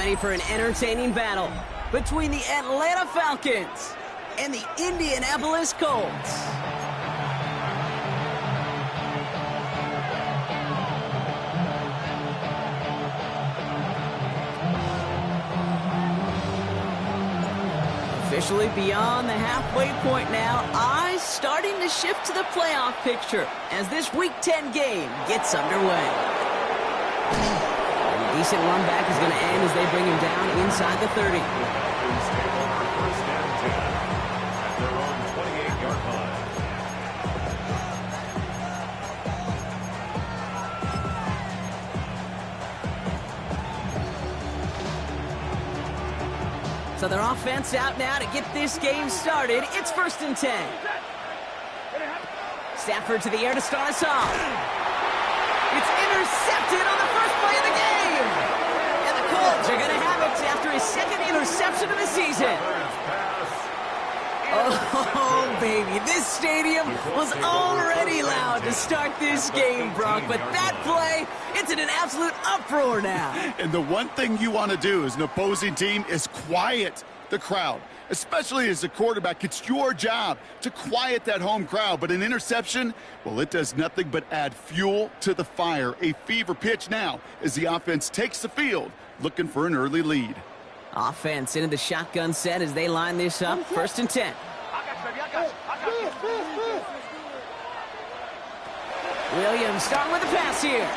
ready for an entertaining battle between the Atlanta Falcons and the Indianapolis Colts. Officially beyond the halfway point now, eyes starting to shift to the playoff picture as this Week 10 game gets underway. And a decent run back is going to end as they bring him down inside the 30. First down 10 at their own 28-yard line. So their offense out now to get this game started. It's 1st and 10. Stafford to the air to start us off. It's intercepted on the first play of the game. And the Colts are going to have it after his second interception of the season. Oh, baby, this stadium was already loud to start this game, Brock. But that play, it's in an absolute uproar now. And the one thing you want to do as an opposing team is quiet the crowd, especially as a quarterback. It's your job to quiet that home crowd. But an interception, well, it does nothing but add fuel to the fire. A fever pitch now as the offense takes the field, looking for an early lead. Offense into the shotgun set as they line this up. 1st and 10. Williams starting with the pass here.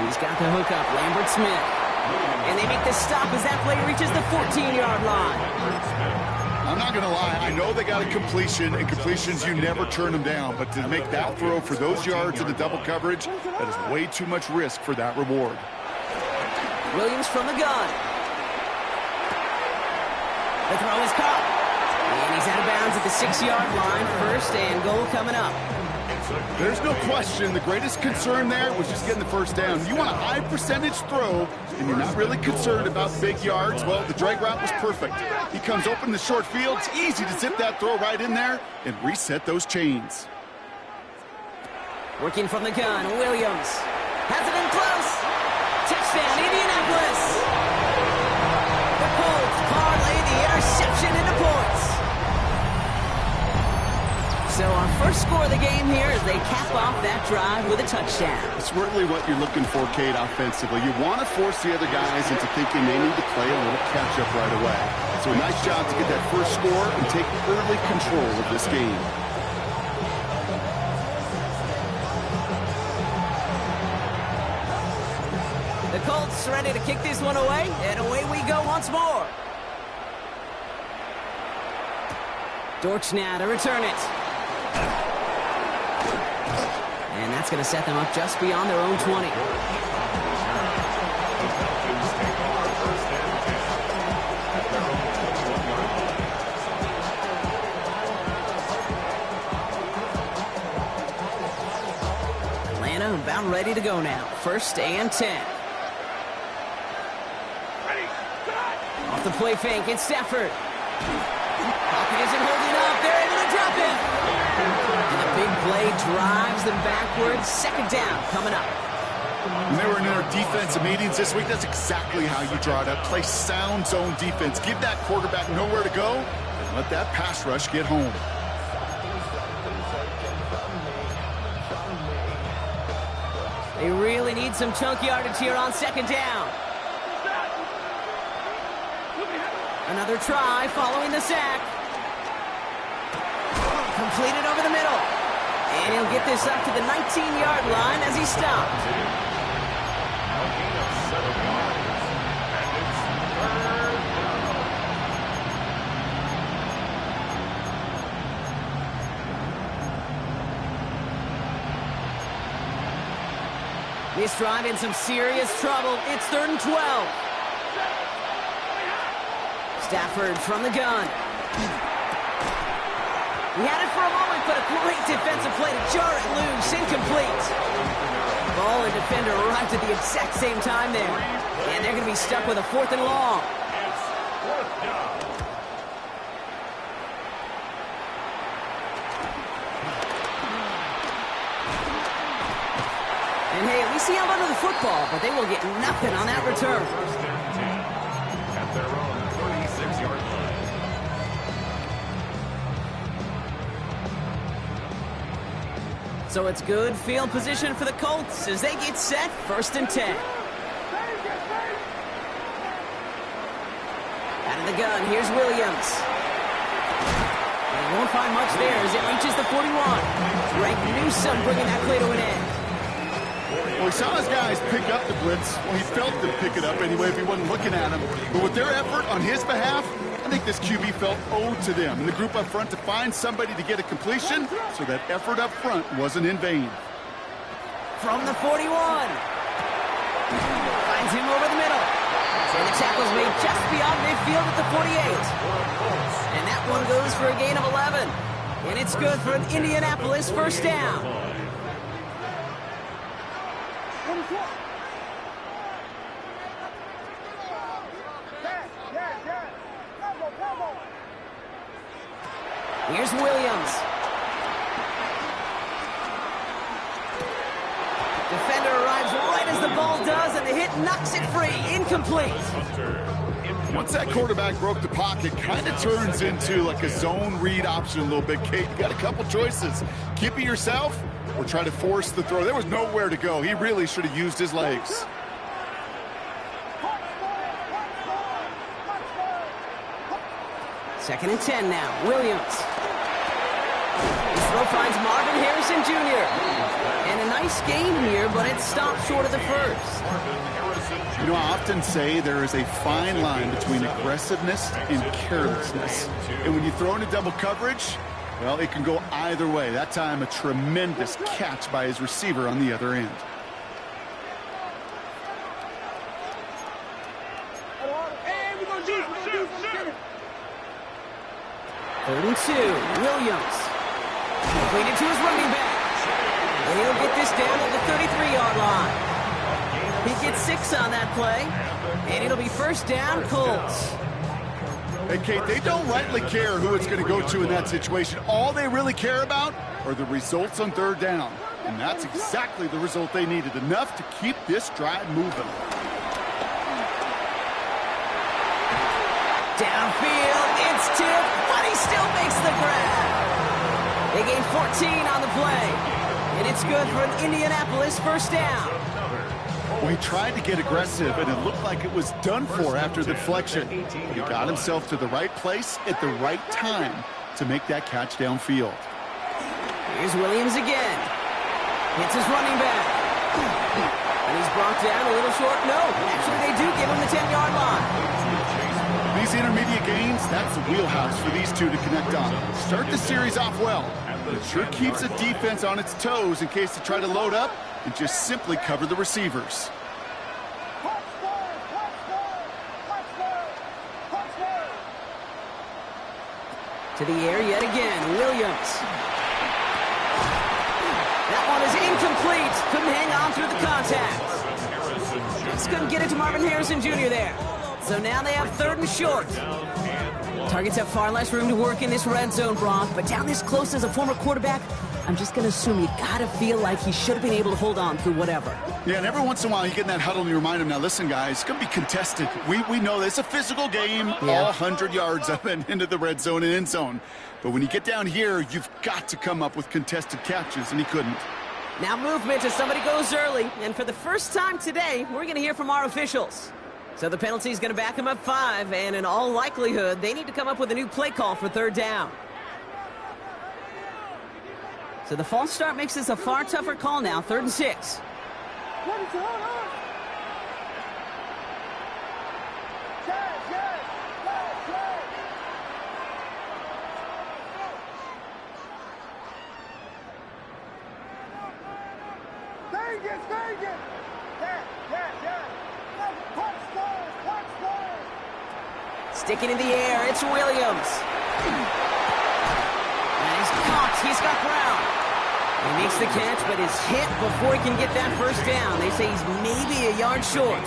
He's got the hook up, Lambert Smith. And they make the stop as that play reaches the 14-yard line. I'm not going to lie, I know they got a completion, and completions, you never turn them down. But to make that throw for those yards in the double coverage, that is way too much risk for that reward. Williams from the gun. The throw is caught. And he's out of bounds at the 6-yard line. 1st and goal coming up. There's no question the greatest concern there was just getting the first down. You want a high percentage throw, and you're not really concerned about big yards. Well, the drag route was perfect. He comes open in the short field. It's easy to zip that throw right in there and reset those chains. Working from the gun, Williams has it in close. Touchdown, Indianapolis. The Colts parlay the interception into points. So our first score of the game here as they cap off that drive with a touchdown. It's really what you're looking for, Kate, offensively. You want to force the other guys into thinking they need to play a little catch-up right away. So a nice job to get that first score and take early control of this game. The Colts ready to kick this one away, and away we go once more. Dortch now to return it. And that's going to set them up just beyond their own 20. Atlanta about ready to go now. 1st and 10. Off the play fake, it's Stafford. Pocket isn't holding up. They're able to drop it. And the big play drives them backwards. 2nd down coming up. When they were in their defensive meetings this week, that's exactly how you draw it up. Play sound zone defense. Give that quarterback nowhere to go and let that pass rush get home. They really need some chunk yardage here on 2nd down. Another try following the sack. Completed over the middle. And he'll get this up to the 19-yard line as he stopped. This drive in some serious trouble. It's 3rd and 12. Stafford from the gun. He had it for a moment, but a great defensive play to jar it loose. Incomplete. Ball and defender arrived at the exact same time there. And they're going to be stuck with a 4th and long. And hey, at least he held onto the football, but they will get nothing on that return. First and 10 at their own 36-yard line. So it's good field position for the Colts as they get set, 1st and 10. Out of the gun, here's Williams. They won't find much there as it reaches the 41. Greg Newsome bringing that play to an end. Well, he saw his guys pick up the blitz. Well, he felt them pick it up anyway if he wasn't looking at him. But with their effort on his behalf, I think this QB felt owed to them and the group up front to find somebody to get a completion, so that effort up front wasn't in vain. From the 41. Finds him over the middle. And the tackle's made just beyond midfield at the 48. And that one goes for a gain of 11. And it's good for an Indianapolis first down. Here's Williams. Defender arrives right as the ball does, and the hit knocks it free. Incomplete. Once that quarterback broke the pocket, kind of turns into like a zone read option a little bit, Kate. You got a couple choices. Keep it yourself or try to force the throw. There was nowhere to go. He really should have used his legs. Second and 10 now. Williams. His throw finds Marvin Harrison Jr. And a nice game here, but it stopped short of the first. You know, I often say there is a fine line between aggressiveness and carelessness. And when you throw into double coverage, well, it can go either way. That time, a tremendous catch by his receiver on the other end. Third and 2, Williams. Completed to his running back. And he'll get this down at the 33-yard line. He gets 6 on that play, and it'll be first down, Colts. Hey, Kate, they don't rightly care who it's going to go to in that situation. All they really care about are the results on third down. And that's exactly the result they needed, enough to keep this drive moving. Downfield, it's tipped, but he still makes the grab. They gain 14 on the play, and it's good for an Indianapolis first down. Well, he tried to get aggressive, and it looked like it was done for after the deflection. He got himself to the right place at the right time to make that catch downfield. Here's Williams again. Hits his running back. And he's brought down a little short. No, actually they do give him the 10-yard line. These intermediate gains, that's the wheelhouse for these two to connect on. Start the series off well. It sure keeps the defense on its toes in case they try to load up and just simply cover the receivers. To the air yet again, Williams. That one is incomplete. Couldn't hang on through the contact. Just couldn't get it to Marvin Harrison Jr. there. So now they have third and short. Targets have far less room to work in this red zone, Brock, but down this close as a former quarterback, I'm just going to assume you got to feel like he should have been able to hold on through whatever. Yeah, and every once in a while you get in that huddle and you remind him, now listen, guys, it's going to be contested. We know this. It's a physical game, all 100 yards up and into the red zone and end zone. But when you get down here, you've got to come up with contested catches, and he couldn't. Now movement as somebody goes early, and for the first time today, we're going to hear from our officials. So the penalty is going to back him up 5, and in all likelihood, they need to come up with a new play call for third down. So the false start makes this a far tougher call now, 3rd and 6. Sticking in the air, it's Williams. And he's caught, he's got ground. He makes the catch, but is hit before he can get that first down. They say he's maybe a yard short.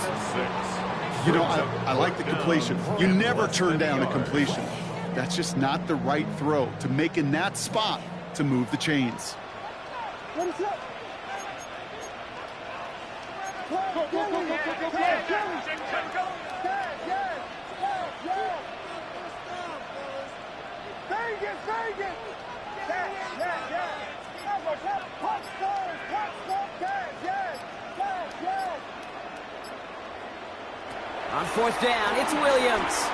You know, I like the completion. You never turn down a completion. That's just not the right throw to make in that spot to move the chains. On fourth down, it's Williams.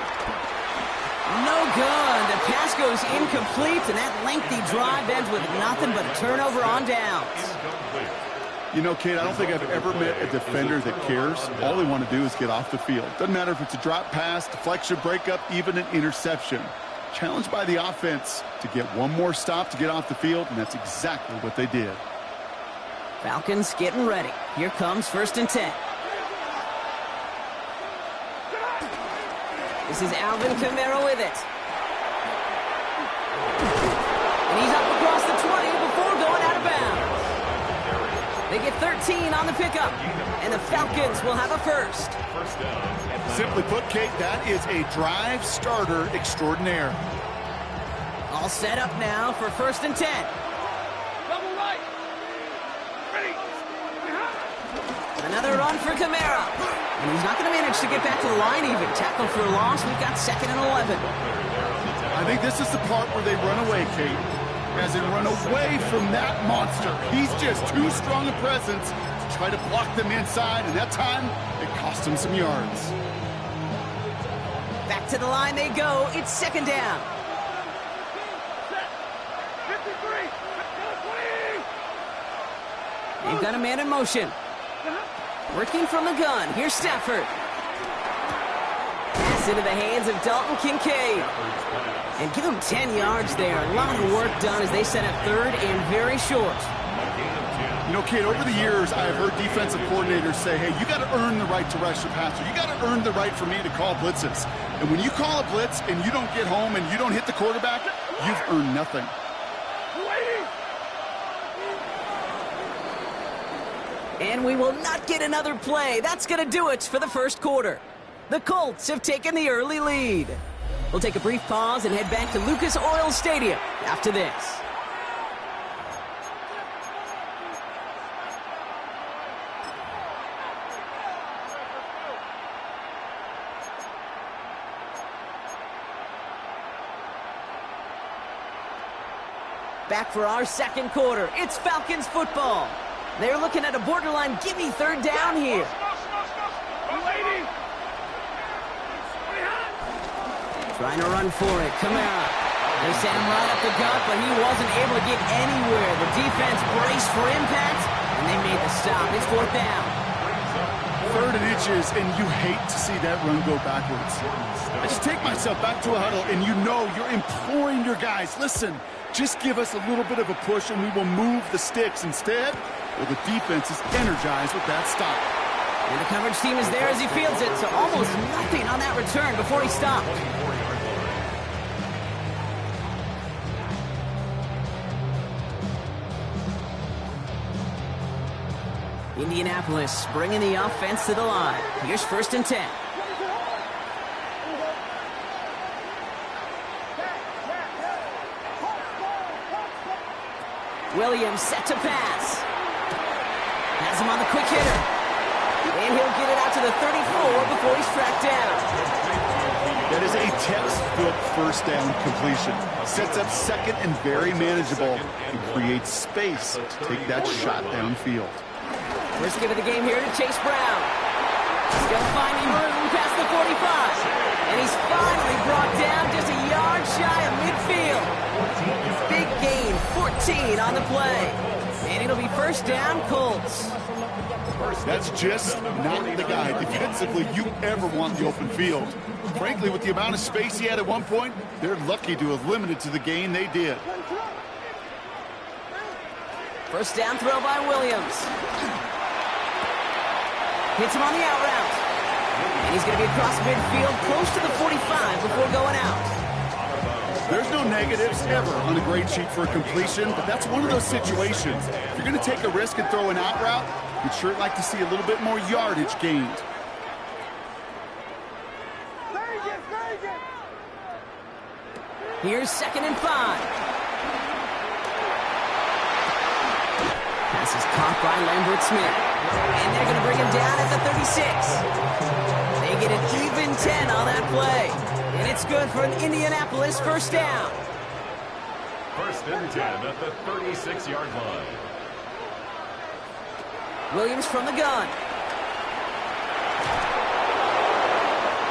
No good. The pass goes incomplete, and that lengthy drive ends with nothing but a turnover on downs. You know, Kate, I don't think I've ever met a defender that cares. All they want to do is get off the field. Doesn't matter if it's a drop pass, deflection, breakup, even an interception. Challenged by the offense to get one more stop to get off the field, and that's exactly what they did. Falcons getting ready. Here comes 1st and 10. This is Alvin Kamara with it. And he's up across the 20 before going out of bounds. They get 13 on the pickup, and the Falcons will have a first. Simply put, Kate, that is a drive starter extraordinaire. All set up now for 1st and 10. Double right. Ready. Another run for Kamara. And he's not going to manage to get back to the line even. Tackle for a loss. We've got 2nd and 11. I think this is the part where they run away, Kate. As they run away from that monster. He's just too strong a presence to try to block them inside, and that time, it cost him some yards. Back to the line they go. It's 2nd down. Set. 53. They've got a man in motion. Working from the gun. Here's Stafford. Pass into the hands of Dalton Kincaid. And give him 10 yards there. A lot of work done as they set up 3rd and very short. You know, Kate, over the years, I've heard defensive coordinators say, hey, you got to earn the right to rush the passer. You got to earn the right for me to call blitzes. And when you call a blitz and you don't get home and you don't hit the quarterback, you've earned nothing. And we will not get another play. That's going to do it for the first quarter. The Colts have taken the early lead. We'll take a brief pause and head back to Lucas Oil Stadium after this. Back for our second quarter. It's Falcons football. They're looking at a borderline gimme 3rd down here. Trying to run for it. Kamara. They sent him right up the gut, but he wasn't able to get anywhere. The defense braced for impact, and they made the stop. It's 4th down. 3rd and inches, and you hate to see that run go backwards. I just take myself back to a huddle, and you know you're imploring your guys, listen, just give us a little bit of a push, and we will move the sticks. Instead, well, the defense is energized with that stop. And the coverage team is there as he fields it, so almost nothing on that return before he stopped. Indianapolis bringing the offense to the line. Here's 1st and 10. Williams set to pass. Has him on the quick hitter. And he'll get it out to the 34 before he's tracked down. That is a textbook 1st down completion. Sets up 2nd and very manageable and creates space to take that shot downfield. First give of the game here to Chase Brown. Still finding room past the 45. And he's finally brought down just a yard shy of midfield. Big gain, 14 on the play. And it'll be 1st down, Colts. That's just not the guy defensively you ever want in the open field. Frankly, with the amount of space he had at one point, they're lucky to have limited to the gain they did. 1st down throw by Williams. Hits him on the out route. And he's going to be across midfield close to the 45 before going out. There's no negatives ever on a grade sheet for a completion, but that's one of those situations. If you're going to take a risk and throw an out route, you'd sure like to see a little bit more yardage gained. Here's 2nd and 5. This is caught by Lambert Smith. And they're going to bring him down at the 36. They get an even 10 on that play. And it's good for an Indianapolis first down. First and 10 at the 36-yard line. Williams from the gun.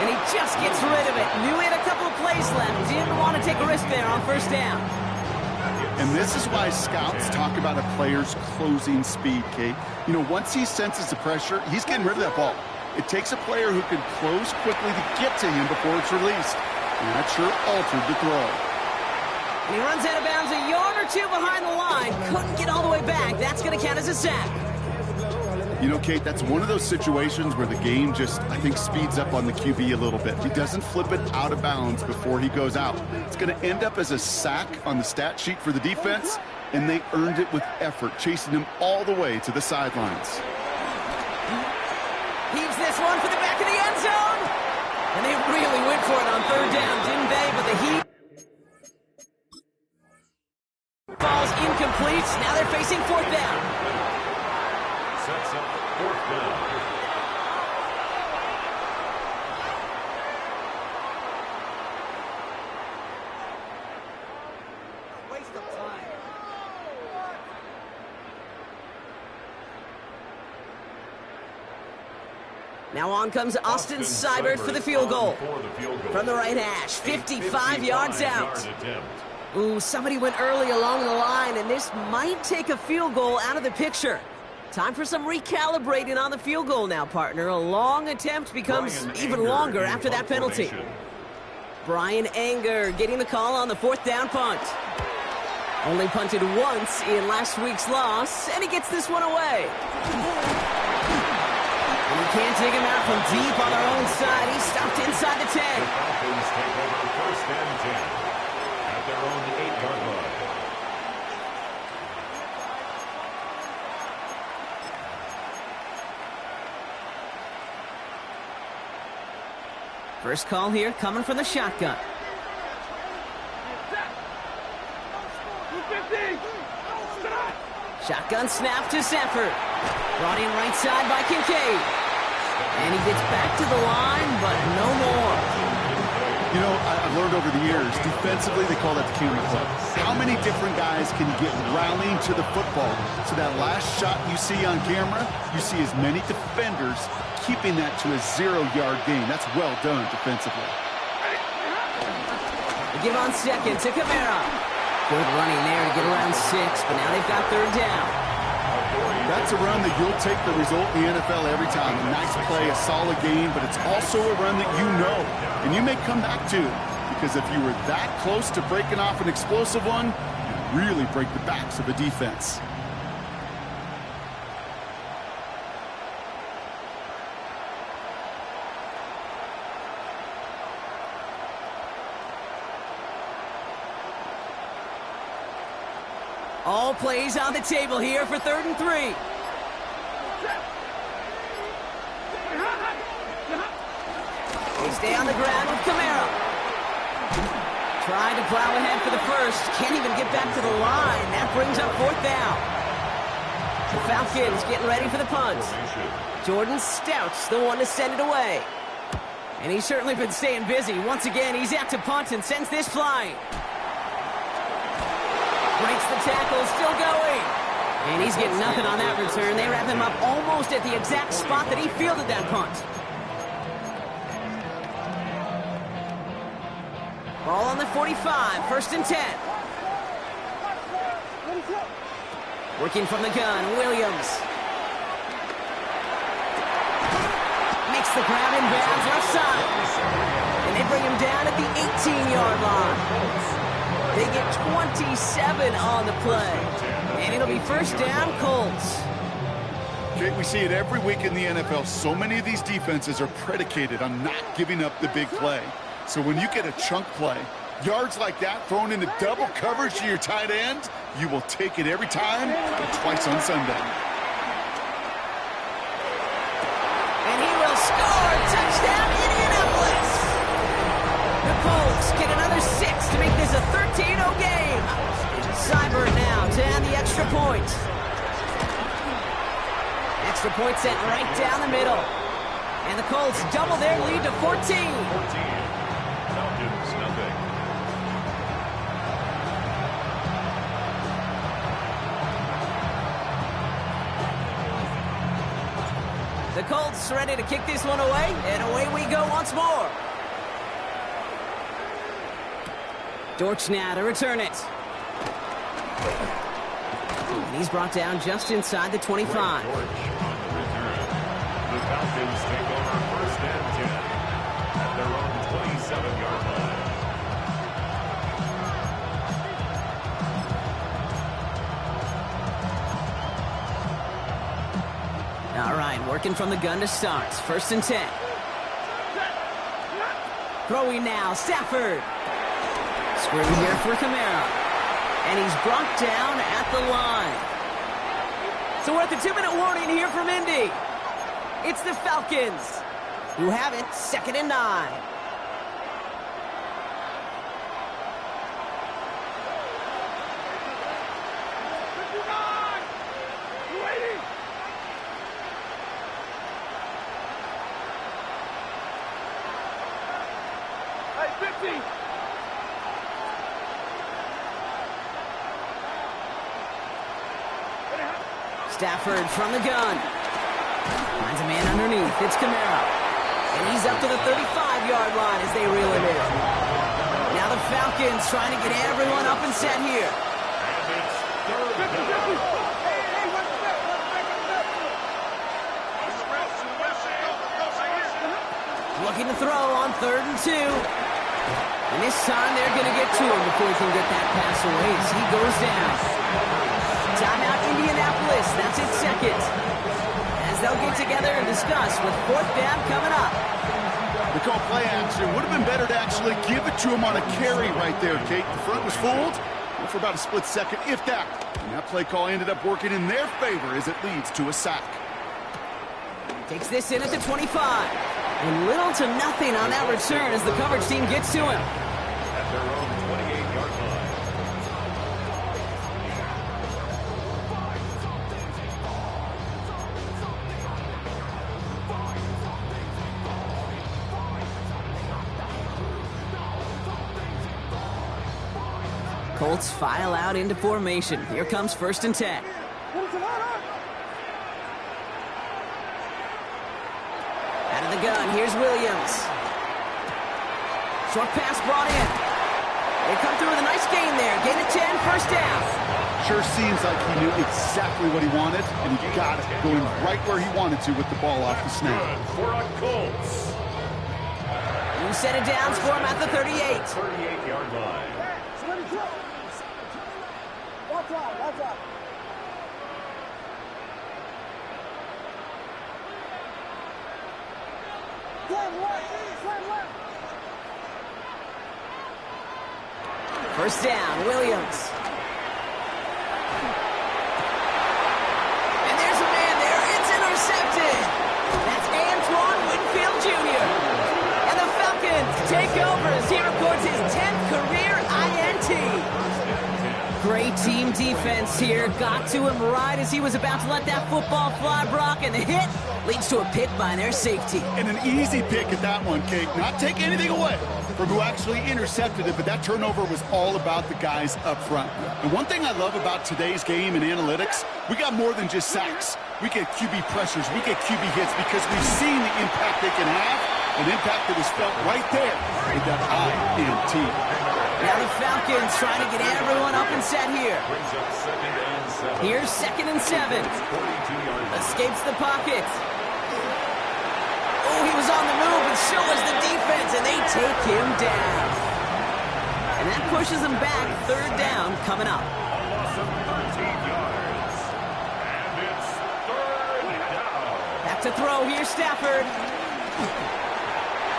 And he just gets rid of it. Knew he had a couple of plays left. Didn't want to take a risk there on first down. And this is why scouts talk about a player's closing speed, Kate. You know, once he senses the pressure, he's getting rid of that ball. It takes a player who can close quickly to get to him before it's released. And that sure altered the throw. And he runs out of bounds a yard or two behind the line. Couldn't get all the way back. That's going to count as a sack. You know, Kate, that's one of those situations where the game just, I think, speeds up on the QB a little bit. He doesn't flip it out of bounds before he goes out. It's going to end up as a sack on the stat sheet for the defense, and they earned it with effort, chasing him all the way to the sidelines. Heaves this one for the back of the end zone. And they really went for it on third down, didn't they? But the Heat ball's incomplete. Now they're facing fourth down. Sets up fourth down. Waste of time. Now on comes Austin Seibert for the field goal. From the right hash, 55 yards out. Ooh, somebody went early along the line, and this might take a field goal out of the picture. Time for some recalibrating on the field goal now, partner. A long attempt becomes even longer after that penalty. Brian Anger getting the call on the fourth down punt. Only punted once in last week's loss, and he gets this one away. And he can't dig him out from deep on their own side. He's stopped inside the 10. The Falcons take over first and 10 at their own 8-yard line. First call here coming from the shotgun. 250. Shotgun snap to Sanford. Brought in right side by Kincaid. And he gets back to the line, but no more. You know, I've learned over the years, defensively, they call that the camera play. How many different guys can you get rallying to the football? So that last shot you see on camera, you see as many defenders keeping that to a 0-yard gain. That's well done defensively. They give on second to Camara. Good running there to get around 6, but now they've got third down. That's a run that you'll take the result in the NFL every time. A nice play, a solid game, but it's also a run that you know, and you may come back to, because if you were that close to breaking off an explosive one, you really break the backs of a defense. All plays on the table here for 3rd and 3. They stay on the ground with Camara. Trying to plow ahead for the first. Can't even get back to the line. That brings up fourth down. The Falcons getting ready for the punt. Jordan Stout's the one to send it away. And he's certainly been staying busy. Once again, he's out to punt and sends this flying. Breaks the tackle, still going. And he's getting nothing on that return. They wrap him up almost at the exact spot that he fielded that punt. Ball on the 45, 1st and 10. Working from the gun, Williams. Makes the grab in bounds left side. And they bring him down at the 18-yard line. They get 27 on the play. And it'll be first down, Colts. Jake, we see it every week in the NFL. So many of these defenses are predicated on not giving up the big play. So when you get a chunk play, yards like that thrown into double coverage to your tight end, you will take it every time and twice on Sunday. And he will score. Touchdown, Indianapolis. The Colts get another 6 to make this a 13-0 game. Seibert now to add the extra point. Extra point sent right down the middle. And the Colts double their lead to 14. 14. Falcons, nothing. The Colts ready to kick this one away, and away we go once more. Dortch now to return it. And he's brought down just inside the 25. Dortch on the return. The Falcons take over first and 10 at their own 27-yard line. All right, working from the gun to start. First and 10. Throwing now, Stafford. Screen here for Kamara. And he's brought down at the line. So we're at the 2-minute warning here from Indy. It's the Falcons who have it, 2nd and 9. Stafford from the gun. Finds a man underneath. It's Kamara. And he's up to the 35-yard line as they reel him in. Now the Falcons trying to get everyone up and set here. And it's third down. Looking to throw on 3rd and 2. And this time they're going to get to him before he can get that pass away as he goes down. Timeout Indianapolis. That's its 2nd. As they'll get together and discuss with 4th down coming up. They call play action. Would have been better to actually give it to him on a carry right there, Kate. The front was fooled for about a split second, if that. And that play call ended up working in their favor as it leads to a sack. Takes this in at the 25. And little to nothing on that return as the coverage team gets to him. At their own 28-yard line. Colts file out into formation. Here comes 1st and 10. Out of the gun, here's Williams. Short pass brought in. They come through with a nice gain there. Gain of 10, 1st down. Sure seems like he knew exactly what he wanted, and he got it, going right where he wanted to with the ball off the snap. Good for a Colts. You set it down for him at the 38. 38-yard line. Watch out. First down, Williams. And there's a man there. It's intercepted. That's Antoine Winfield Jr. And the Falcons take over as he records his 10th career INT. Great team defense here. Got to him right as he was about to let that football fly, Brock, and the hit leads to a pick by their safety. And an easy pick at that one, Kate. Not take anything away from who actually intercepted it, but that turnover was all about the guys up front. And one thing I love about today's game and analytics, we got more than just sacks. We get QB pressures, we get QB hits because we've seen the impact they can have, an impact that is felt right there with that INT. Now the Falcons trying to get everyone up and set here. Brings up 2nd and 7. Here's 2nd and 7. 42-yard line. Escapes the pocket. Oh, he was on the move, and so was the defense, and they take him down. And that pushes him back. 3rd down coming up. A loss of 13 yards. And it's 3rd down. Back to throw here, Stafford.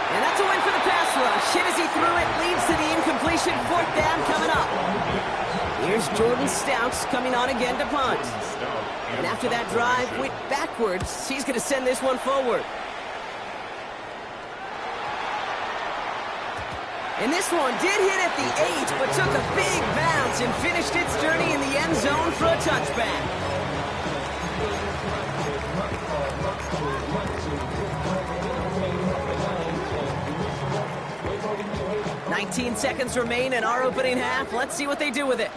And that's a win for the pass rush. Hit as he threw it, leads to the incompletion. 4th down coming up. Here's Jordan Stouts coming on again to punt. And after that drive went backwards, he's going to send this one forward. And this one did hit at the 8, but took a big bounce and finished its journey in the end zone for a touchback. 19 seconds remain in our opening half. Let's see what they do with it.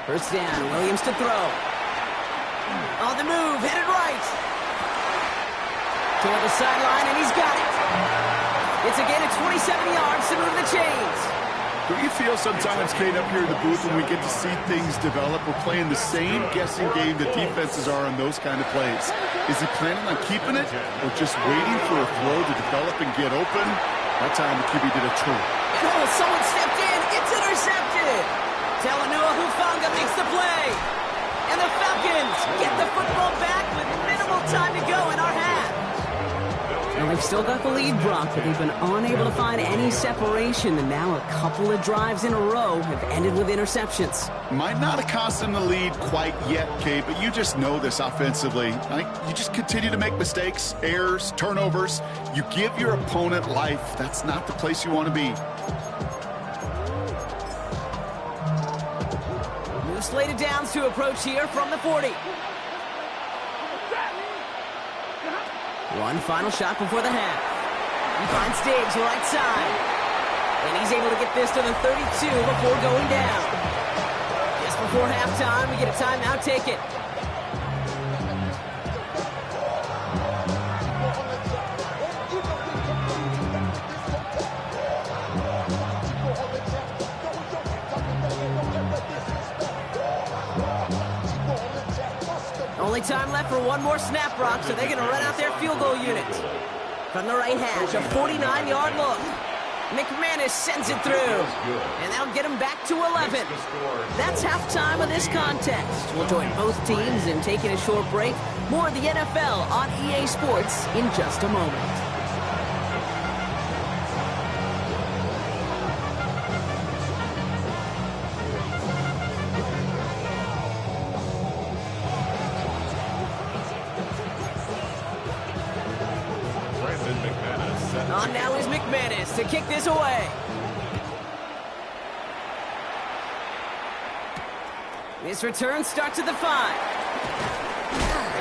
First down, Williams to throw. On the move, headed right. Toward the sideline, and he's got it. It's a gain of 27 yards to move the chains. Don't you feel sometimes, Kate, up here in the booth when we get to see things develop? We're playing the same guessing game that defenses are on those kind of plays. Is he planning on keeping it or just waiting for a throw to develop and get open? That time the QB did a trick. Oh, someone stepped in. It's intercepted. Talanoa Hufanga makes the play. And the Falcons get the football back with minimal time to go in our half. And they've still got the lead, Brock, but they've been unable to find any separation. And now a couple of drives in a row have ended with interceptions. Might not have cost them the lead quite yet, Kate, but you just know this offensively. You just continue to make mistakes, errors, turnovers. You give your opponent life. That's not the place you want to be. New slated downs to approach here from the 40. One final shot before the half. He finds Diggs right side. And he's able to get this to the 32 before going down. Just before halftime, we get a timeout, take it. Only time left for one more snap, Brock, so they're going to run out their field goal unit. From the right hash, a 49-yard look. McManus sends it through, and that'll get him back to 11. That's halftime of this contest. We'll join both teams in taking a short break. More of the NFL on EA Sports in just a moment. On now is McManus to kick this away. This return starts at the 5.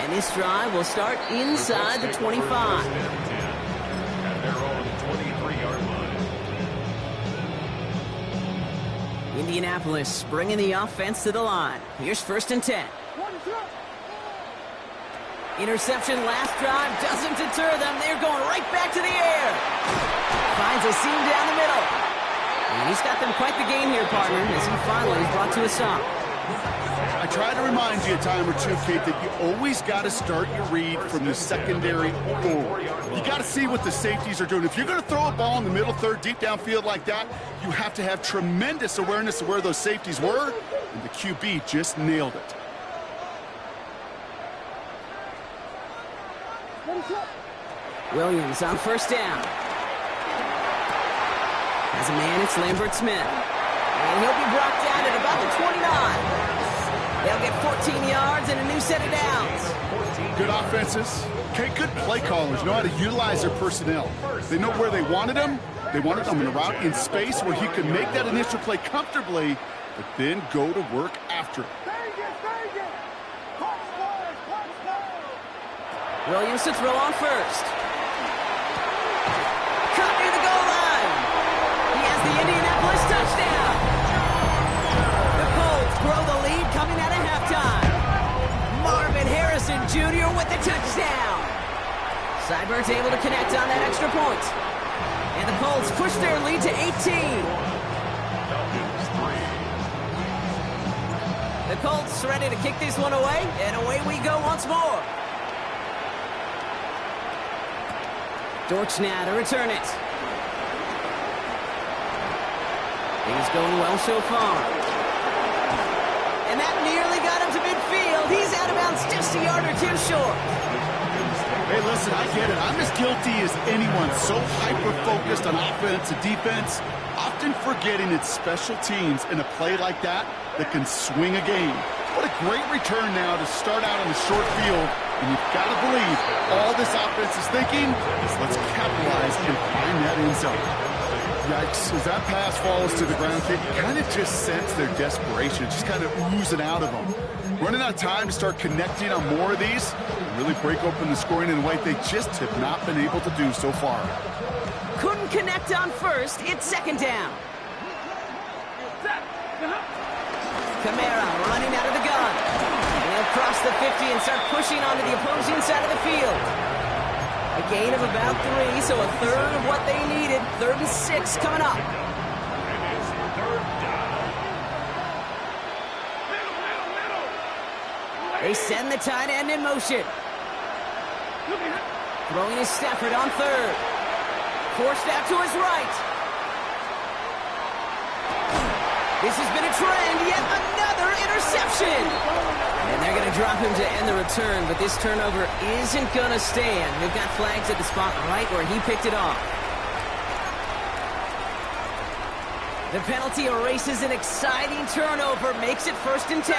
And this drive will start inside the 25. At their own 23-yard line. Indianapolis bringing the offense to the line. Here's 1st and 10. Interception last drive doesn't deter them. They're going right back to the air. Finds a seam down the middle. And he's got them quite the game here, partner, as he finally is brought to a stop. I try to remind you a time or two, Kate, that you always got to start your read from the secondary forward. You got to see what the safeties are doing. If you're going to throw a ball in the middle third, deep downfield like that, you have to have tremendous awareness of where those safeties were, and the QB just nailed it. Williams on 1st down. As a man, it's Lambert Smith. And he'll be brought down at about the 29. They'll get 14 yards and a new set of downs. Good offenses. Okay, good play callers know how to utilize their personnel. They know where they wanted them. They wanted them in a route in space where he could make that initial play comfortably, but then go to work after it. Williams to throw on 1st. Caught near the goal line. He has the Indianapolis touchdown. The Colts grow the lead coming out of halftime. Marvin Harrison Jr. with the touchdown. Sideburns able to connect on that extra point. And the Colts push their lead to 18. The Colts ready to kick this one away, and away we go once more. Dortch now to return it. He's going well so far. And that nearly got him to midfield. He's out of bounds just a yard or two short. Hey, listen, I get it. I'm as guilty as anyone. So hyper-focused on offense and defense, often forgetting it's special teams in a play like that that can swing a game. What a great return now to start out on the short field. And you've got to believe all this offense is thinking is let's capitalize and find that end zone. Yikes, as that pass falls to the ground, you kind of just sense their desperation, just kind of oozing out of them. Running out of time to start connecting on more of these, and really break open the scoring in a way they just have not been able to do so far. Couldn't connect on first. It's second down. Kamara running out of the gun. And he'll cross the 50 and start pushing onto the opposing side of the field. A gain of about 3, so a third of what they needed. 3rd and 6 coming up. It is 3rd down. They send the tight end in motion. Throwing is Stafford on 3rd. Forced out to his right. This has been a trend. Yet another interception. And they're going to drop him to end the return, but this turnover isn't going to stand. They've got flags at the spot right where he picked it off. The penalty erases an exciting turnover, makes it 1st and 10.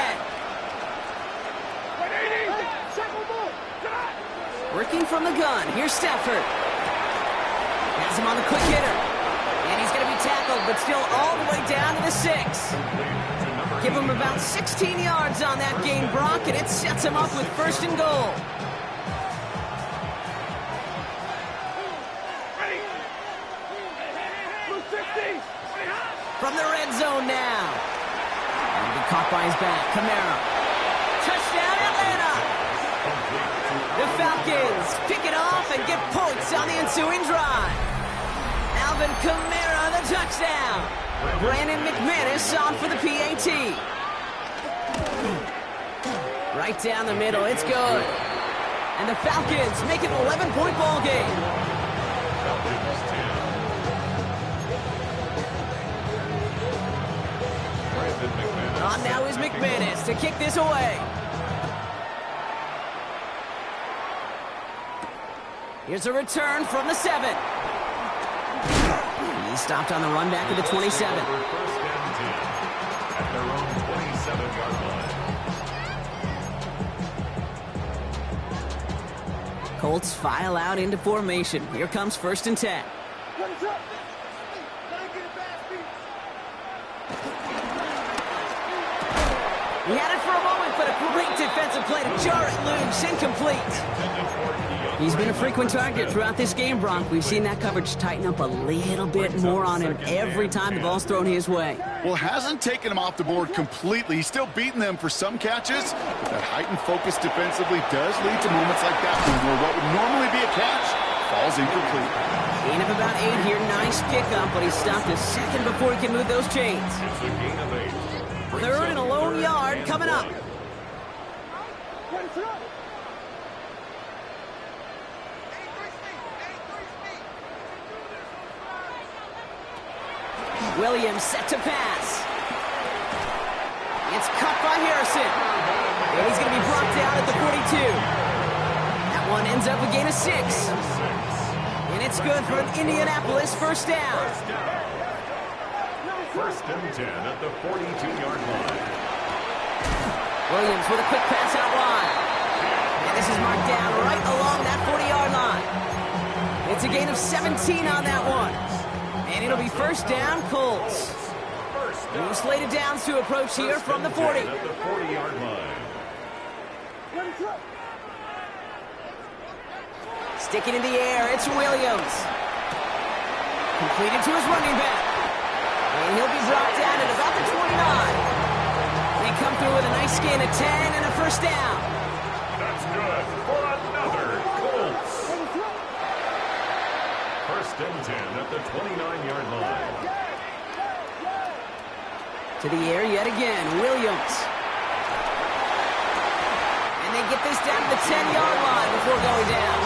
Working from the gun, here's Stafford. Has him on the quick hitter. And he's going to be tackled, but still all the way down to the 6. Give him about 16 yards on that game, Brock, and it sets him up with 1st and goal. From the red zone now. And be caught by his back. Kamara. Touchdown, Atlanta. The Falcons pick it off and get points on the ensuing drive. Alvin Kamara, the touchdown. Brandon McManus on for the PAT. Right down the middle, it's good. And the Falcons make it an 11-point ball game. Falcons 10. Brandon McManus. On now is McManus to kick this away. Here's a return from the 7. He stopped on the run back to the 27. 1st and 10 at their own 27-yard line. Colts file out into formation. Here comes 1st and 10. He had it for a moment, but a great defensive play to jar it loose, incomplete. He's been a frequent target throughout this game, Bronk. We've seen that coverage tighten up a little bit more on him every time the ball's thrown his way. Well, hasn't taken him off the board completely. He's still beating them for some catches, but that heightened focus defensively does lead to moments like that one where what would normally be a catch falls incomplete. Gain of about 8 here. Nice pickup, but he stopped a second before he can move those chains. It's a gain of 8. 3rd and a lone yard coming up. Williams set to pass. It's cut by Harrison. And he's going to be brought down at the 42. That one ends up a gain of 6. And it's good for an Indianapolis 1st down. 1st and 10 at the 42-yard line. Williams with a quick pass out wide. And this is marked down right along that 40-yard line. It's a gain of 17 on that one. And it'll be 1st down, Colts. New slated downs to approach here from the 40. At the 40-yard line. Sticking in the air, it's Williams. Completed to his running back. And he'll be brought down at about the 29. They come through with a nice gain of 10 and a 1st down. That's good for another Colts. 1st and 10 at the 29-yard line. To the air yet again, Williams. And they get this down to the 10-yard line before going down.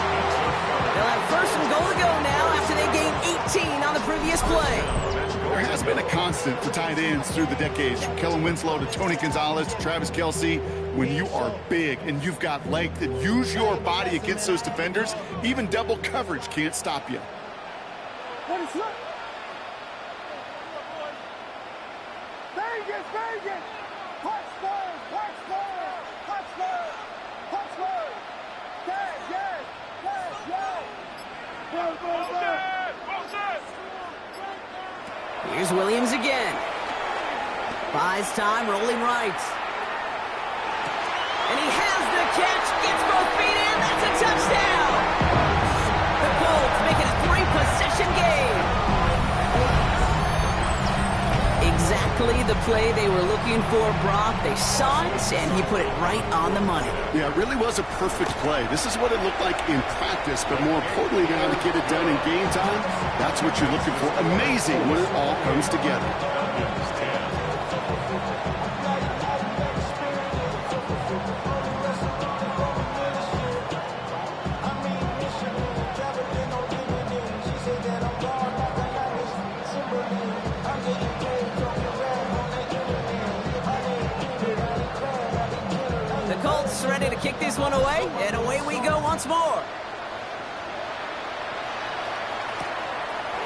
They'll have 1st and goal to go now after they gained 18 on the previous play. There has been a constant for tight ends through the decades, from Kellen Winslow to Tony Gonzalez to Travis Kelce. When you are big and you've got length and use your body against those defenders, even double coverage can't stop you. time, rolling right. And he has the catch, gets both feet in, that's a touchdown! The Colts make it a 3-possession game. Exactly the play they were looking for, Brock. They saw it, and he put it right on the money. Yeah, it really was a perfect play. This is what it looked like in practice, but more importantly, now to get it done in game time, that's what you're looking for. Amazing when it all comes together. Ready to kick this one away, and away we go once more.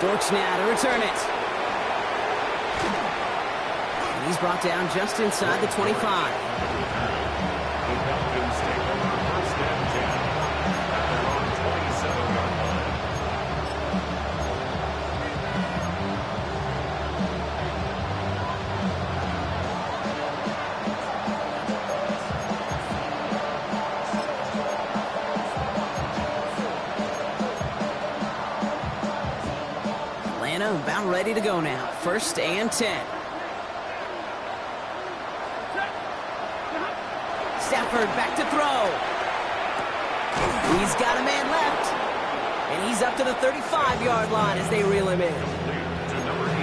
Dortch now to return it. And he's brought down just inside the 25. The Falcons take over first and 10 at their own 27-yard line. About ready to go now. First and 10. Stafford back to throw. He's got a man left. And he's up to the 35-yard line as they reel him in.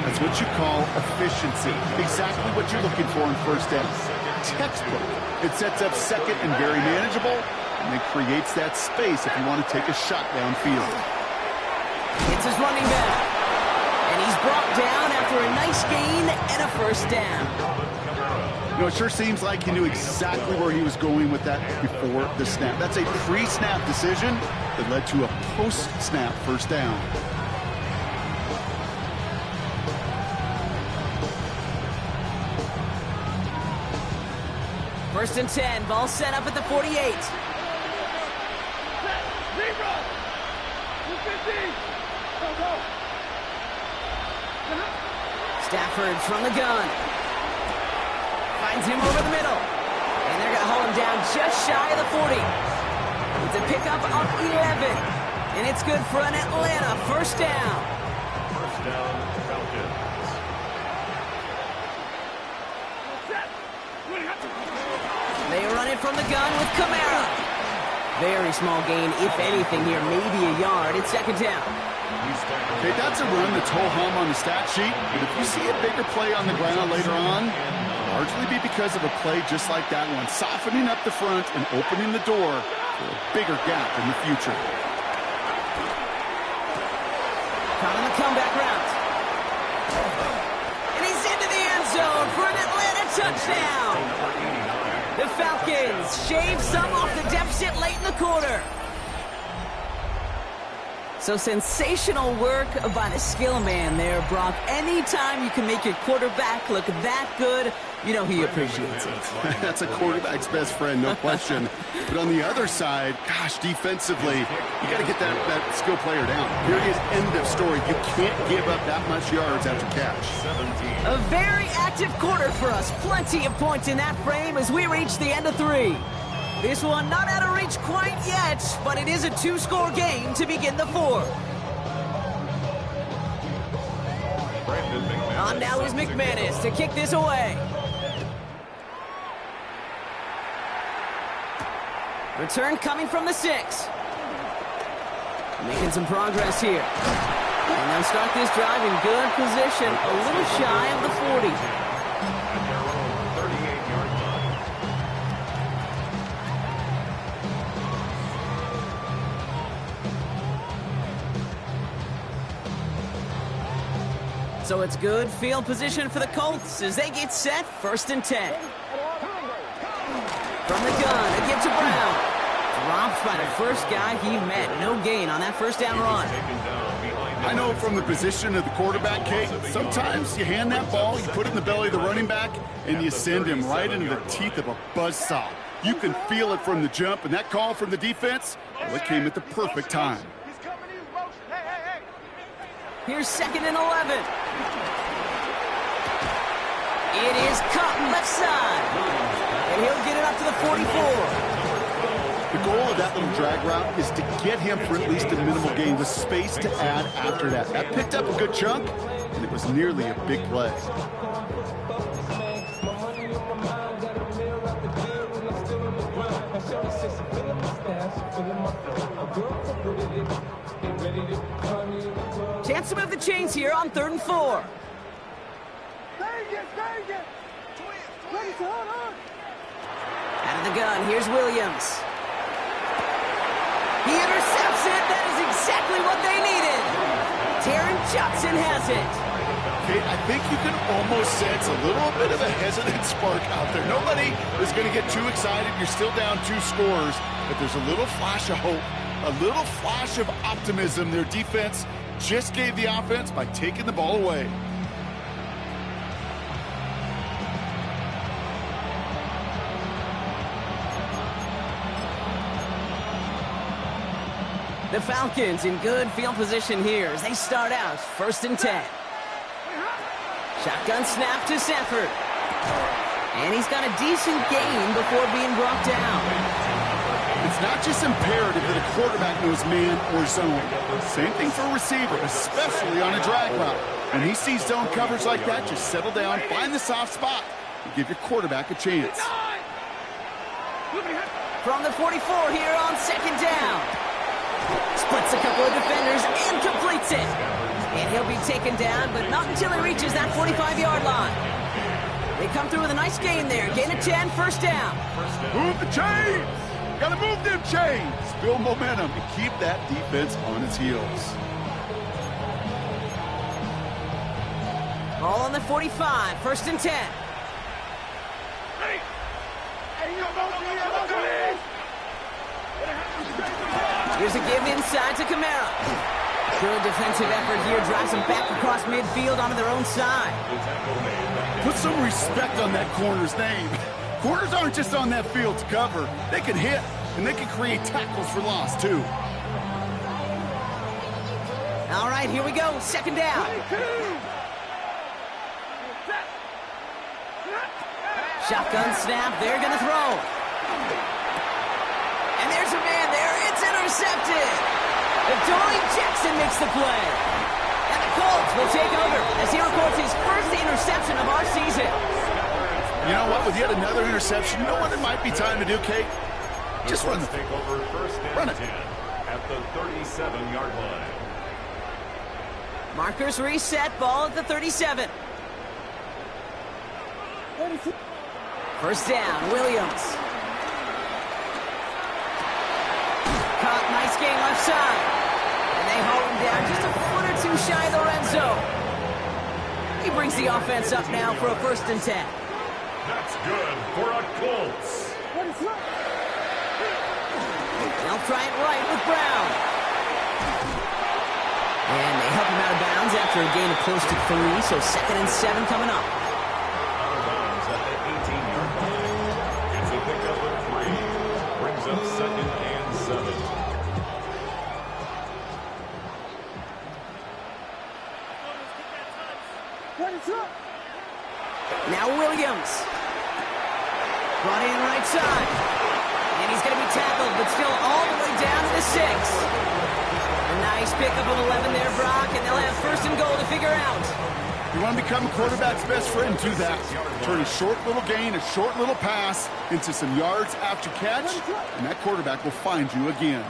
That's what you call efficiency. Exactly what you're looking for in first down. Textbook. It sets up second and very manageable, and it creates that space if you want to take a shot downfield. It's his running back. And he's brought down after a nice gain and a first down. You know, it sure seems like he knew exactly where he was going with that before the snap. That's a pre-snap decision that led to a post-snap first down. First and 10, ball set up at the 48. Stafford from the gun. Finds him over the middle. And they're going to haul him down just shy of the 40. It's a pickup of 11. And it's good for an Atlanta first down. First down, Falcons. They run it from the gun with Kamara. Very small gain, if anything here, maybe a yard. It's second down. Okay, that's a run that's ho-hum on the stat sheet, but if you see a bigger play on the ground later on, it'll largely be because of a play just like that one, softening up the front and opening the door for a bigger gap in the future. Caught in the comeback route. And he's into the end zone for an Atlanta touchdown. The Falcons shave some off the deficit late in the quarter. So sensational work by the skill man there, Brock. Anytime you can make your quarterback look that good, you know he appreciates it. That's a quarterback's best friend, no question. But on the other side, gosh, defensively, you got to get that skill player down. Period, end of story. You can't give up that much yards after catch. 17. A very active quarter for us. Plenty of points in that frame as we reach the end of 3. This one not out of reach quite yet, but it is a 2-score game to begin the 4th. On now is McManus to kick this away. Return coming from the 6. Making some progress here. And they'll start this drive in good position, a little shy of the 40. At their own 38-yard line. So it's good field position for the Colts as they get set, first and 10. From the gun, a give to Brown. Dropped by the first guy he met. No gain on that first down run. I know from the position of the quarterback, Kate, sometimes you hand that ball, you put it in the belly of the running back, and you send him right into the teeth of a buzzsaw. You can feel it from the jump, and that call from the defense, well, it came at the perfect time. Here's second and 11. It is caught left side. And he'll get it up to the 44. The goal of that little drag route is to get him for at least a minimal gain with space to add after that. That picked up a good chunk, and it was nearly a big play. Chance to move the chains here on 3rd and 4. Out of the gun, here's Williams. He intercepts it. That is exactly what they needed. Taron Johnson has it. Okay, I think you can almost sense a little bit of a hesitant spark out there. Nobody is going to get too excited. You're still down 2 scores, but there's a little flash of hope, a little flash of optimism. Their defense just gave the offense by taking the ball away. The Falcons in good field position here as they start out 1st and 10. Shotgun snap to Stafford. And he's got a decent gain before being brought down. It's not just imperative that a quarterback knows man or zone. Same thing for a receiver, especially on a drag route. When he sees zone coverage like that, just settle down, find the soft spot, and give your quarterback a chance. From the 44 here on 2nd down. Splits a couple of defenders and completes it. And he'll be taken down, but not until he reaches that 45-yard line. They come through with a nice gain there. Gain of 10, 1st down. Move the chains! Gotta move them chains! Build momentum and keep that defense on its heels. Ball on the 45, 1st and 10. Here's a give inside to Kamara. Good defensive effort here. Drives them back across midfield onto their own side. Put some respect on that corner's name. Corners aren't just on that field to cover. They can hit, and they can create tackles for loss, too. All right, here we go. 2nd down. Shotgun snap. They're going to throw. And there's a man there. It's intercepted. Adoree Jackson makes the play. And the Colts will take over as he records his first interception of our season. You know what? With yet another interception, you know what it might be time to do, Kate? Just run the take over 1st and run it 10 at the 37-yard line. Markers reset. Ball at the 37. 1st down. Williams. Caught. Nice gain left side. And they haul him down just a foot or 2 shy of the red zone. He brings the offense up now for a 1st and 10. That's good for a Colts. They'll try it right with Brown. And they help him out of bounds after a gain of close to 3, so 2nd and 7 coming up. Out of bounds at the 18-yard line. It's a pickup of 3. Brings up 2nd and 7. Now Williams. Brought in right side. And he's going to be tackled, but still all the way down to the 6. A nice pickup of 11 there, Brock, and they'll have 1st and goal to figure out. You want to become a quarterback's best friend, do that. Turn a short little gain, a short little pass into some yards after catch, and that quarterback will find you again.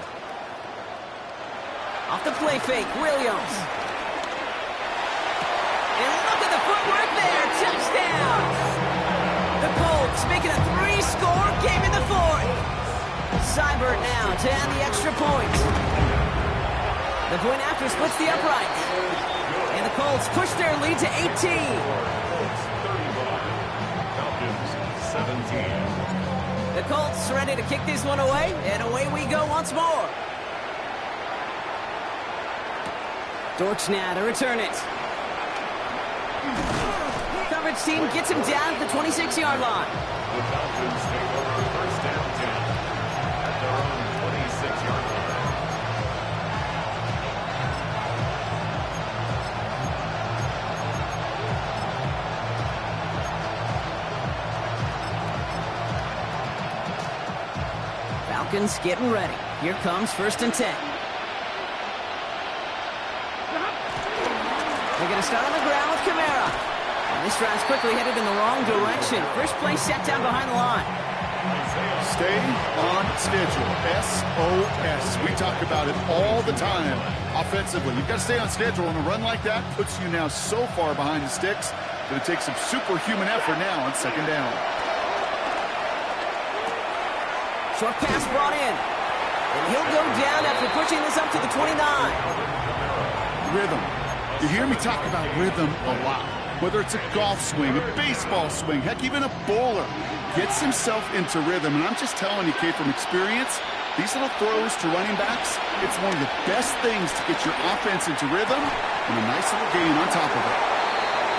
Off the play fake, Williams. And look at the footwork there, touchdown! The Colts making a 3-score game in the 4th. Seibert now to add the extra point. The point after splits the uprights. And the Colts push their lead to 18. Colts 35, Falcons 17. The Colts ready to kick this one away, and away we go once more. Dortch now to return it. Coverage team gets him down at the 26-yard line. The Falcons take over 1st and 10 at their own 26-yard line. Falcons getting ready. Here comes 1st and 10. They're going to start on the ground with Kamara. And this drive's quickly headed in the wrong direction. First play set down behind the line. Stay on schedule. SOS. We talk about it all the time offensively. You've got to stay on schedule, and a run like that puts you now so far behind the sticks. Going to take some superhuman effort now on 2nd down. Short pass brought in. And he'll go down after pushing this up to the 29. Rhythm. You hear me talk about rhythm a lot. Whether it's a golf swing, a baseball swing, heck, even a bowler gets himself into rhythm. And I'm just telling you, Kate, from experience, these little throws to running backs, it's one of the best things to get your offense into rhythm and a nice little gain on top of it.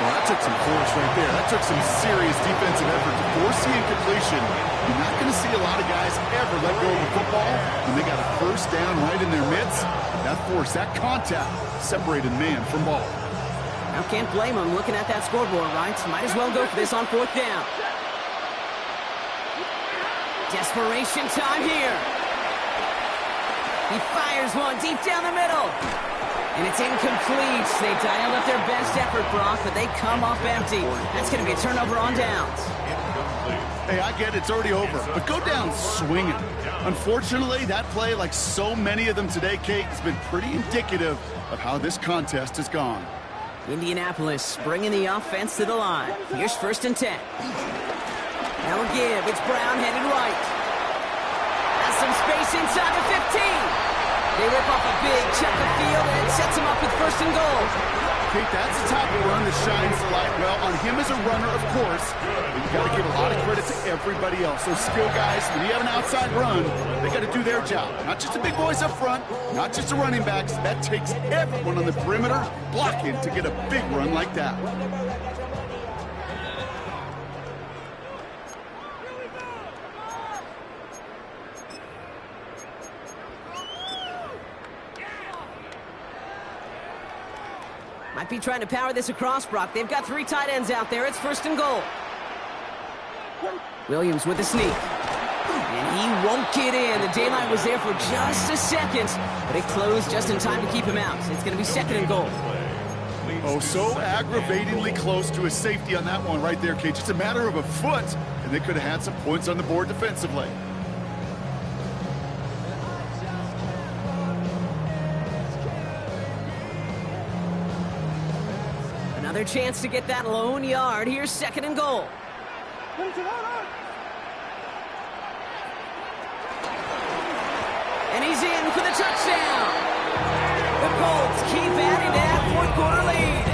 Well, that took some force right there. That took some serious defensive effort to force the incompletion. You're not going to see a lot of guys ever let go of the football when they got a 1st down right in their midst. That force, that contact, separated man from ball. Now can't blame him looking at that scoreboard, right? Might as well go for this on 4th down. Desperation time here. He fires one deep down the middle. And it's incomplete. They dialed up their best effort, Brock, but they come up empty. That's going to be a turnover on downs. Hey, I get it. It's already over. But go down swinging. Unfortunately, that play, like so many of them today, Kate, has been pretty indicative of how this contest has gone. Indianapolis bringing the offense to the line. Here's 1st and 10. Now a give. It's Brown headed right. Has some space inside the 15. They rip off a big chunk of field, and it sets him up with 1st and goal. Kate, that's the type of run that shines the light well on him as a runner, of course. But you got to give a lot of credit to everybody else. Those skill guys, when you have an outside run, they got to do their job. Not just the big boys up front, not just the running backs. That takes everyone on the perimeter blocking to get a big run like that. Might be trying to power this across, Brock. They've got 3 tight ends out there. It's 1st and goal. Williams with a sneak. And he won't get in. The daylight was there for just a second, but it closed just in time to keep him out. It's going to be 2nd and goal. Oh, so aggravatingly close to a safety on that one right there, Kate. Just a matter of a foot, and they could have had some points on the board defensively. Another chance to get that lone yard. Here's 2nd and goal. And he's in for the touchdown. The Colts keep adding to that 4th quarter lead.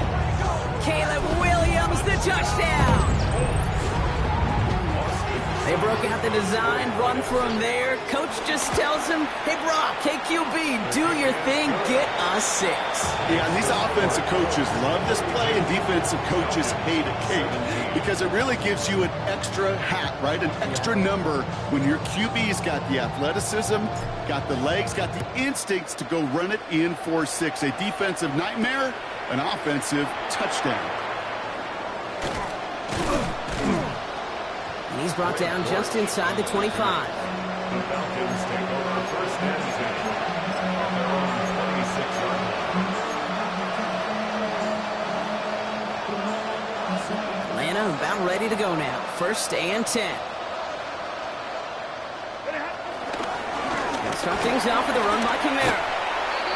Caleb Williams, the touchdown. They broke out the design, run from there. Coach just tells him, hey, Brock, KQB, do your thing, get us 6. Yeah, and these offensive coaches love this play, and defensive coaches hate it, Kate, because it really gives you an extra hat, right? An extra number when your QB's got the athleticism, got the legs, got the instincts to go run it in for 6. A defensive nightmare, an offensive touchdown. And he's brought down just inside the 25. The Falcons take over 1st and 10 on their own 26-yard line. Atlanta about ready to go now. 1st and 10. They'll start things off with a run by Kamara.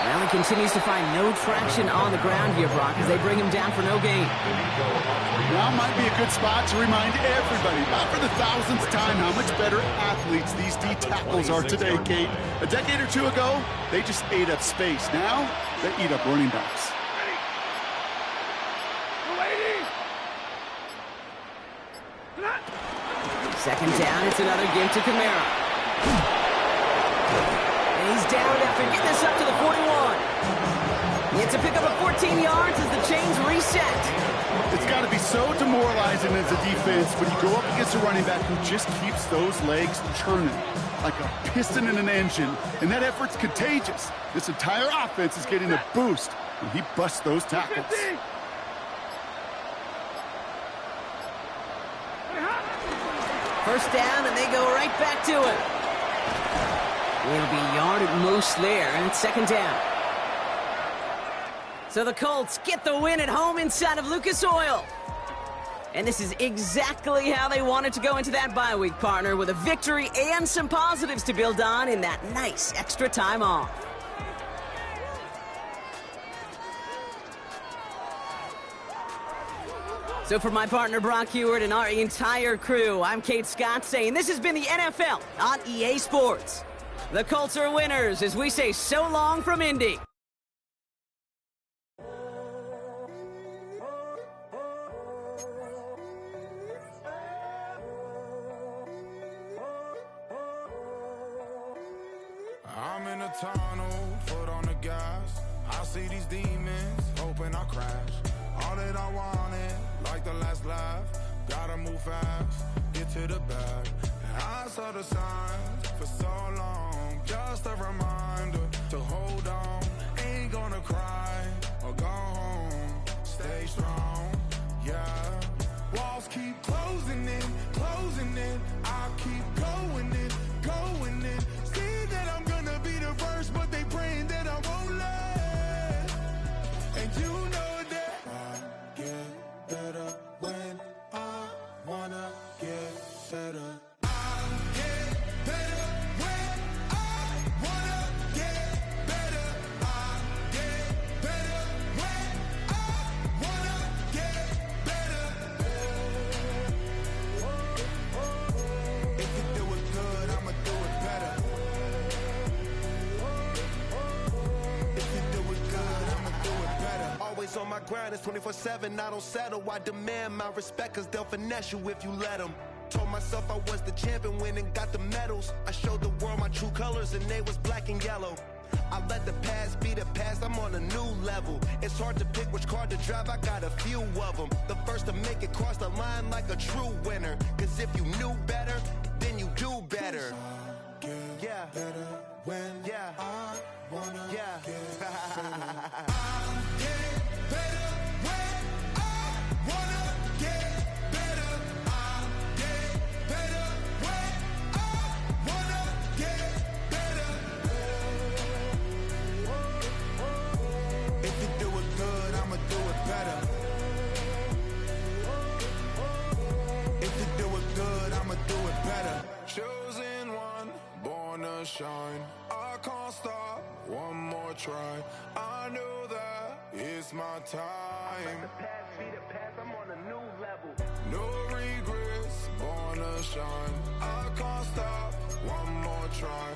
Well, he continues to find no traction on the ground here, Brock, as they bring him down for no gain. Now might be a good spot to remind everybody, not for the 1000th time, how much better athletes these D tackles are today, Kate. A decade or two ago, they just ate up space. Now, they eat up running backs. Second down, it's another give to Kamara. And he's down after getting this up to the 41. He gets to pick up a 14 yards as the chains reset. It's got to be so demoralizing as a defense when you go up against a running back who just keeps those legs churning like a piston in an engine, and that effort's contagious. This entire offense is getting a boost when he busts those tackles. First down, and they go right back to it. It'll be a yard at most there, and it's second down. So the Colts get the win at home inside of Lucas Oil. And this is exactly how they wanted to go into that bye week, partner, with a victory and some positives to build on in that nice extra time off. So for my partner Brock Heward and our entire crew, I'm Kate Scott saying this has been the NFL on EA Sports. The Colts are winners as we say so long from Indy. I'm in a tunnel, foot on the gas. I see these demons, hoping I crash. All that I wanted, like the last laugh. Gotta move fast, get to the bag. I saw the signs for so long. Just a reminder to hold on. Ain't gonna cry or go home. Stay strong, yeah. Walls keep closing in, closing in. I keep going in, going in. See that I'm gonna be the first, but they praying that I won't let. And you know that I get better when I wanna get better. I get better when I wanna get better. I get better when I wanna get better. If you do it good, I'ma do it better. If you do it good, I'ma do it better. Always on my grind, it's 24/7, I don't settle. I demand my respect, cause they'll finesse you if you let them. Told myself I was the champion, went and got the medals. I showed the world my true colors and they was black and yellow. I let the past be the past, I'm on a new level. It's hard to pick which car to drive, I got a few of them. The first to make it cross the line like a true winner. Cause if you knew better, then you do better. Yeah. Better when Yeah. I wanna Yeah. get better. I get better when I wanna get better. I get better when I wanna get better. If you do it good, I'ma do it better. If you do it good, I'ma do it better. Chosen one, born to shine. I can't stop, one more try. I know that it's my time. Past be the past, I'm on a new level. No regrets, born to shine. I can't stop, one more try.